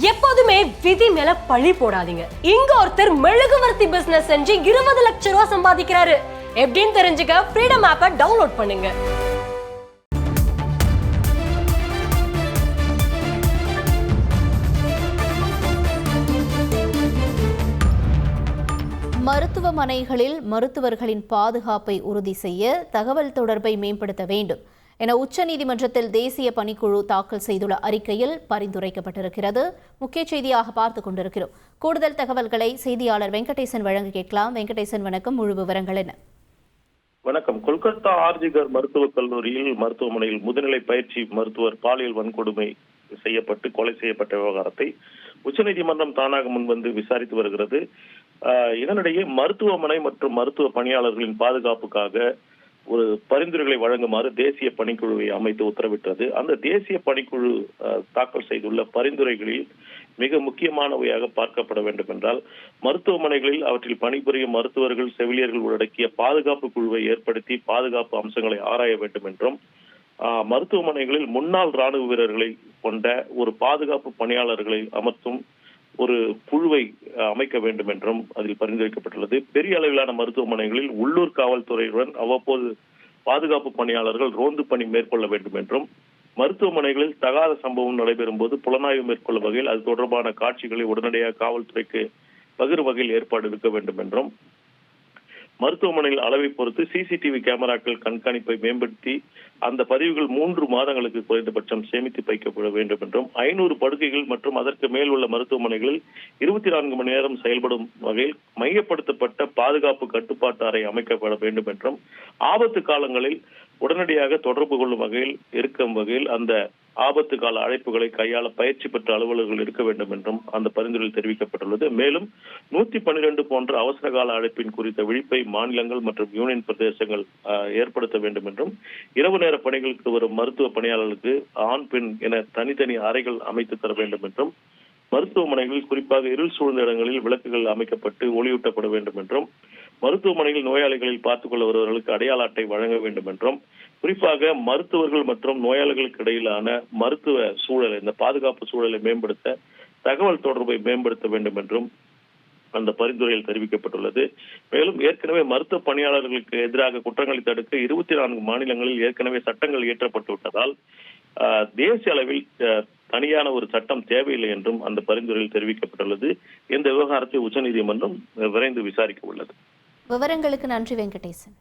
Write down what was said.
எப்போதுமே விதி மேல பழி போடாதீங்க. இங்க ஒருத்தர் மெழுகுவர்த்தி பிசினஸ் செஞ்சு 20 லட்சம் ரூபாய் சம்பாதிக்கிறாரு. எப்படின்னு தெரிஞ்சுக்க ஃப்ரீடம் ஆப்பை டவுன்லோட் பண்ணுங்க. மருத்துவமனைகளில் மருத்துவர்களின் பாதுகாப்பை உறுதி செய்ய தகவல் தொடர்பை மேம்படுத்த வேண்டும் என உச்சநீதிமன்றத்தில் தேசிய பணிக்குழு தாக்கல் செய்துள்ள அறிக்கையில் பரிந்துரைக்கப்பட்டிருக்கிறது. முக்கிய செய்தியாக பார்த்துக் கொண்டிருக்கிறோம். கூடுதல் தகவல்களை செய்தியாளர் வெங்கடேசன் வழங்க கேட்கலாம். வெங்கடேசன், வணக்கம். முழு விவரங்கள் என்ன? வணக்கம். கொல்கத்தா ஆர்ஜிகர் மருத்துவக் கல்லூரியில் மருத்துவமனையில் முதுநிலை பயிற்சி மருத்துவர் பாலியல் வன்கொடுமை செய்யப்பட்டு கொலை செய்யப்பட்ட விவகாரத்தை உச்சநீதிமன்றம் தானாக முன்வந்து விசாரித்து வருகிறது. இதனிடையே மருத்துவமனை மற்றும் மருத்துவ பணியாளர்களின் பாதுகாப்புக்காக ஒரு பரிந்துரைகளை வழங்குமாறு தேசிய பணிக்குழுவை அமைத்து உத்தரவிட்டது. அந்த தேசிய பணிக்குழு தாக்கல் செய்துள்ள பரிந்துரைகளில் மிக முக்கியமானவையாக பார்க்கப்பட வேண்டும் என்றால், மருத்துவமனைகளில் அவற்றில் பணிபுரியும் மருத்துவர்கள், செவிலியர்கள் உள்ளடக்கிய பாதுகாப்பு குழுவை ஏற்படுத்தி பாதுகாப்பு அம்சங்களை ஆராய வேண்டும் என்றும், மருத்துவமனைகளில் முன்னாள் ராணுவ வீரர்களை கொண்ட ஒரு பாதுகாப்பு பணியாளர்களை அமர்த்தும் ஒரு குழுவை அமைக்க வேண்டும் என்றும் அதில் பரிந்துரைக்கப்பட்டுள்ளது. பெரிய அளவிலான மருத்துவமனைகளில் உள்ளூர் காவல்துறையுடன் அவ்வப்போது பாதுகாப்பு பணியாளர்கள் ரோந்து பணி மேற்கொள்ள வேண்டும் என்றும், மருத்துவமனைகளில் தகாத சம்பவம் நடைபெறும் போது புலனாய்வு மேற்கொள்ளும் வகையில் அது தொடர்பான காட்சிகளை உடனடியாக காவல்துறைக்கு பகிரும் வகையில் ஏற்பாடு இருக்க வேண்டும் என்றும், மருத்துவமனையில் அளவை பொறுத்து சிசிடிவி கேமராக்கள் கண்காணிப்பை மேம்படுத்தி அந்த பதிவுகள் 3 மாதங்களுக்கு குறைந்தபட்சம் சேமித்து வைக்கப்பட வேண்டும் என்றும், 500 படுக்கைகள் மற்றும் அதற்கு மேல் உள்ள மருத்துவமனைகளில் 24 மணி நேரம் செயல்படும் வகையில் மையப்படுத்தப்பட்ட பாதுகாப்பு கட்டுப்பாட்டு அறை அமைக்கப்பட வேண்டும் என்றும், ஆபத்து காலங்களில் உடனடியாக தொடர்பு கொள்ளும் வகையில் இருக்கும் வகையில் அந்த ஆபத்து கால அழைப்புகளை கையாள பயிற்சி பெற்ற அலுவலர்கள் இருக்க வேண்டும் என்றும் அந்த பரிந்துரையில் தெரிவிக்கப்பட்டுள்ளது. மேலும் 112 போன்ற அவசர கால அழைப்பின் குறித்த விழிப்பை மாநிலங்கள் மற்றும் யூனியன் பிரதேசங்கள் ஏற்படுத்த வேண்டும் என்றும், இரவு நேர பணிகளுக்கு வரும் மருத்துவ பணியாளர்களுக்கு ஆண் பெண் என தனித்தனி அறைகள் அமைத்து தர வேண்டும் என்றும், மருத்துவமனைகளில் குறிப்பாக இருள் சூழ்ந்த இடங்களில் விளக்குகள் அமைக்கப்பட்டு ஒளியூட்டப்பட வேண்டும் என்றும், மருத்துவமனையில் நோயாளிகளில் பார்த்துக் கொள்ள வருவர்களுக்கு அடையாள அட்டை வழங்க வேண்டும் என்றும், குறிப்பாக மருத்துவர்கள் மற்றும் நோயாளிகளுக்கு இடையிலான மருத்துவ சூழலை, இந்த பாதுகாப்பு சூழலை மேம்படுத்த தகவல் தொடர்பை மேம்படுத்த வேண்டும் என்றும் அந்த பரிந்துரையில் தெரிவிக்கப்பட்டுள்ளது. மேலும் ஏற்கனவே மருத்துவ பணியாளர்களுக்கு எதிராக குற்றங்களை தடுக்க 24 மாநிலங்களில் ஏற்கனவே சட்டங்கள் இயற்றப்பட்டு விட்டதால் தேசிய அளவில் தனியான ஒரு சட்டம் தேவையில்லை என்றும் அந்த பரிந்துரையில் தெரிவிக்கப்பட்டுள்ளது. இந்த விவகாரத்தை உச்சநீதிமன்றம் விரைந்து விசாரிக்க உள்ளது. விவரங்களுக்கு நன்றி வெங்கடேசன்.